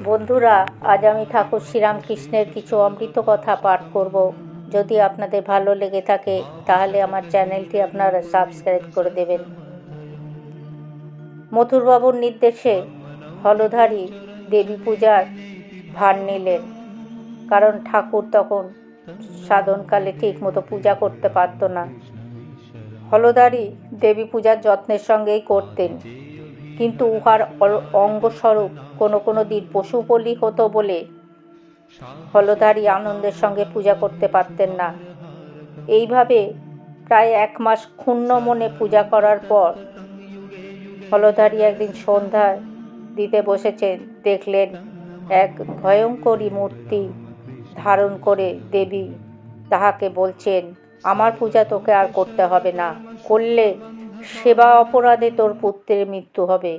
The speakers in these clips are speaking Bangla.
বন্ধুরা, আজ আমি ঠাকুর শ্রীরামকৃষ্ণের কিছু অমৃত কথা পাঠ করব। যদি আপনাদের ভালো লেগে থাকে তাহলে আমার চ্যানেলটি আপনারা সাবস্ক্রাইব করে দেবেন। মথুরবাবুর নির্দেশে হলধারী দেবী পূজার ভার নিলেন, কারণ ঠাকুর তখন সাধনকালে ঠিক মতো পূজা করতে পারত না। হলধারী দেবী পূজার যত্নের সঙ্গেই করতেন, কিন্তু উহার অঙ্গস্বরূপ কোনো দিন পশু বলি হতো বলে হলধারী আনন্দের সঙ্গে পূজা করতে পারতেন না। এইভাবে প্রায় 1 মাস ক্ষুণ্ণ মনে পূজা করার পর হলধারী একদিন সন্ধ্যা দিতে বসেছেন, দেখলেন এক ভয়ঙ্করী মূর্তি ধারণ করে দেবী তাহাকে বলছেন, আমার পূজা তোকে আর করতে হবে না, করলে সেবা অপরাধে তোর পুত্রের মৃত্যু হবে।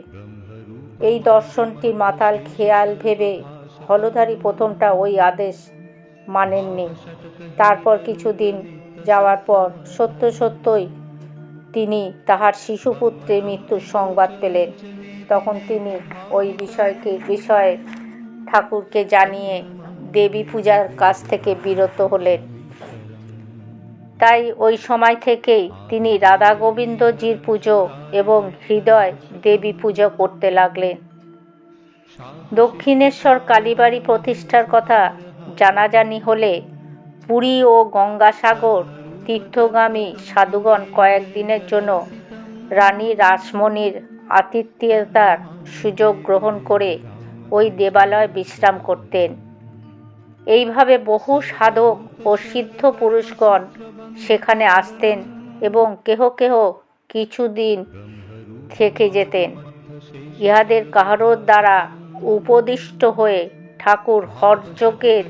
এই দর্শনটি মাতাল খেয়াল ভেবে হলধারী প্রথমটা ওই আদেশ মানেননি। তারপর কিছুদিন যাওয়ার পর সত্যই তিনি তাহার শিশুপুত্রের মৃত্যুর সংবাদ পেলেন। তখন তিনি ওই বিষয়ে ঠাকুরকে জানিয়ে দেবী পূজার কাছ থেকে বিরত হলেন। তাই ওই সময় থেকেই তিনি রাধা গোবিন্দজির পুজো এবং হৃদয় দেবী পুজো করতে লাগলেন। দক্ষিণেশ্বর কালীবাড়ি প্রতিষ্ঠার কথা জানাজানি হলে পুরী ও গঙ্গাসাগর তীর্থগামী সাধুগণ কয়েকদিনের জন্য রানী রাসমণির আতিথ্যতার সুযোগ গ্রহণ করে ওই দেবালয়ে বিশ্রাম করতেন। এইভাবে বহু সাধক ও সিদ্ধ পুরুষগণ সেখানে আসতেন এবং কেহ কিছুদিন থেকে যেতেন। ইহাদের কাহারোর দ্বারা উপদিষ্ট হয়ে ঠাকুর হঠযোগের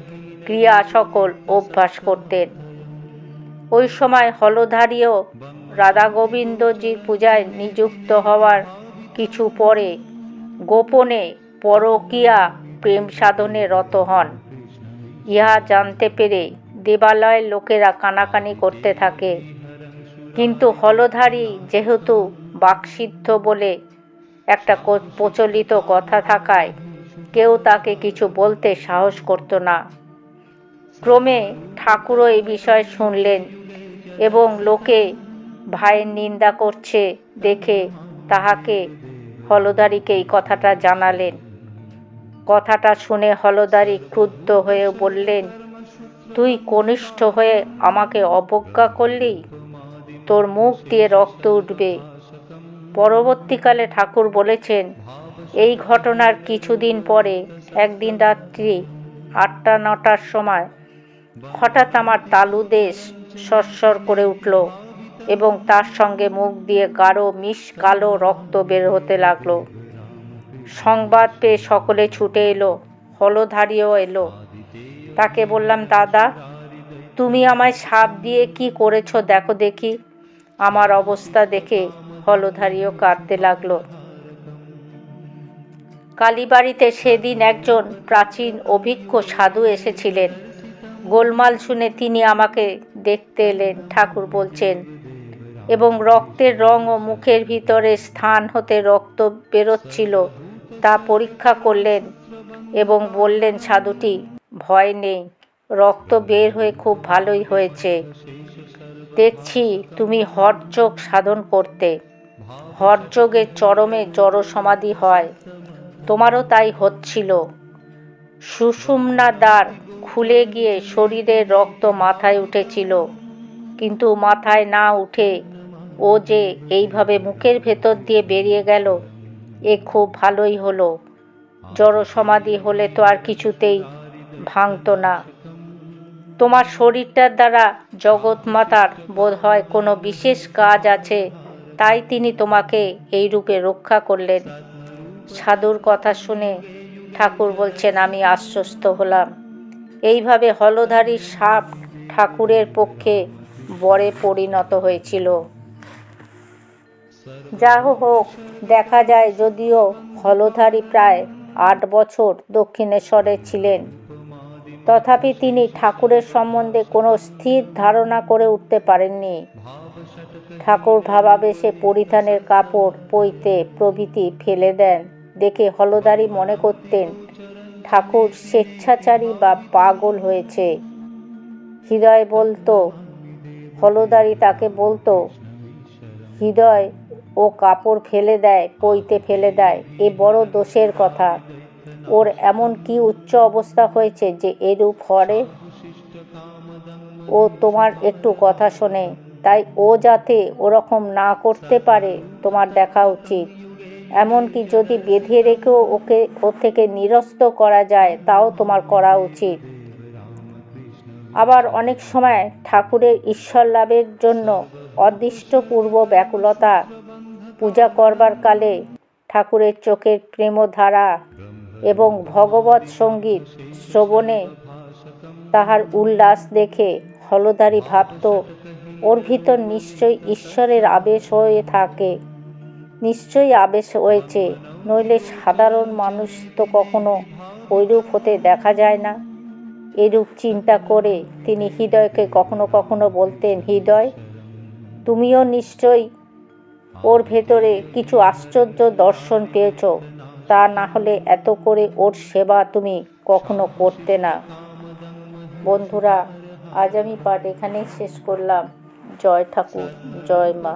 ক্রিয়া সকল অভ্যাস করতেন। ওই সময় হলধারীও রাধা গোবিন্দজির পূজায় নিযুক্ত হওয়ার কিছু পরে গোপনে পরকীয়া প্রেম সাধনে রত হন। ইহা জানতে পেরে দেবালয়ের লোকেরা কানাকানি করতে থাকে, কিন্তু হলধারী যেহেতু বাকসিদ্ধ বলে একটা প্রচলিত কথা থাকায় কেউ তাকে কিছু বলতে সাহস করত না। ক্রমে ঠাকুরও এই বিষয় শুনলেন এবং লোকে ভাইয়ের নিন্দা করছে দেখে তাহাকে হলধারীকে এই কথাটা জানালেন। কথাটা শুনে হলধারী ক্রুদ্ধ হয়ে বললেন, তুই কনিষ্ঠ হয়ে আমাকে অবজ্ঞা করলি, তোর মুখ দিয়ে রক্ত উঠবে। পরবর্তীকালে ঠাকুর বলেছেন, এই ঘটনার কিছুদিন পরে একদিন রাত্রি 8টা-9টার সময় হঠাৎ আমার তালুদেশ সরসর করে উঠল এবং তার সঙ্গে মুখ দিয়ে গাঢ় কালো রক্ত বের হতে লাগলো। সংবাদ পেয়ে সকলে ছুটে এলো, হলধারীও এলো। তাকে বললাম, দাদা, তুমি আমায় সাপ দিয়ে কি করেছো দেখো দেখি। আমার অবস্থা দেখে হলধারীও কাঁদতে লাগলো। কালীবাড়িতে সেদিন একজন প্রাচীন অভিজ্ঞ সাধু এসেছিলেন। গোলমাল শুনে তিনি আমাকে দেখতে এলেন, ঠাকুর বলছেন, এবং রক্তের রং ও মুখের ভিতরে স্থান হতে রক্ত বেরোচ্ছিল তা পরীক্ষা করলেন এবং বললেন, সাধুটি, ভয় নেই, রক্ত বের হয়ে খুব ভালোই হয়েছে। দেখছি তুমি হঠযোগ সাধন করতে। হঠযোগের চরমে জড় সমাধি হয়, তোমারও তাই হচ্ছিল। সুষুম্না দ্বার খুলে গিয়ে শরীরের রক্ত মাথায় উঠেছিল, কিন্তু মাথায় না উঠে ও যে এইভাবে মুখের ভেতর দিয়ে বেরিয়ে গেল, এ খুব ভালোই হলো। জড় সমাধি হলে তো আর কিছুতেই ভাঙত না। তোমার শরীরটার দ্বারা জগৎমাতার বোধ হয় কোনো বিশেষ কাজ আছে, তাই তিনি তোমাকে এই রূপে রক্ষা করলেন। সাধুর কথা শুনে ঠাকুর বলছেন, আমি আশ্বস্ত হলাম। এইভাবে হলধারীর সাপ ঠাকুরের পক্ষে বরে পরিণত হয়েছিল। যা হোক, দেখা যায় যদিও হলধারী প্রায় 8 বছর দক্ষিণেশ্বরে ছিলেন, তথাপি তিনি ঠাকুরের সম্বন্ধে কোনো স্থির ধারণা করে উঠতে পারেননি। ঠাকুর ভাবাবেশে পরিধানের কাপড়, পৈতে প্রভৃতি ফেলে দেন দেখে হলধারী মনে করতেন ঠাকুর স্বেচ্ছাচারী বা পাগল হয়েছে। হৃদয় বলতো, হলদারি তাকে বলতো, হৃদয় ও কাপড় ফেলে দেয়, পইতে ফেলে দেয়, এ বড় দোষের কথা। ওর এমন কি উচ্চ অবস্থা হয়েছে যে এরূপ করে? ও তোমার একটু কথা শোনে, তাই ও যাতে ওরকম না করতে পারে তোমার দেখা উচিত। এমনকি যদি বেঁধে রেখেও ওকে ওর থেকে নিরস্ত করা যায় তাও তোমার করা উচিত। আবার অনেক সময় ঠাকুরের ঈশ্বর লাভের জন্য অদৃষ্টপূর্ব ব্যাকুলতা, পূজা করবার কালে ঠাকুরের চোখের প্রেমধারা এবং ভগবৎ সঙ্গীত শ্রবণে তাহার উল্লাস দেখে হলধারী ভাবত ওর ভিতর নিশ্চয়ই ঈশ্বরের আবেশ হয়ে থাকে, নিশ্চয়ই আবেশ হয়েছে, নইলে সাধারণ মানুষ তো কখনো ঐরূপ হতে দেখা যায় না। এরূপ চিন্তা করে তিনি হৃদয়কে কখনো কখনো বলতেন, হৃদয়, তুমিও নিশ্চয়ই ওর ভেতরে কিছু আশ্চর্য দর্শন পেয়েছ, তা না হলে এত করে ওর সেবা তুমি কখনো করতে না। বন্ধুরা, আজ আমি পাঠ এখানেই শেষ করলাম। জয় ঠাকুর, জয় মা।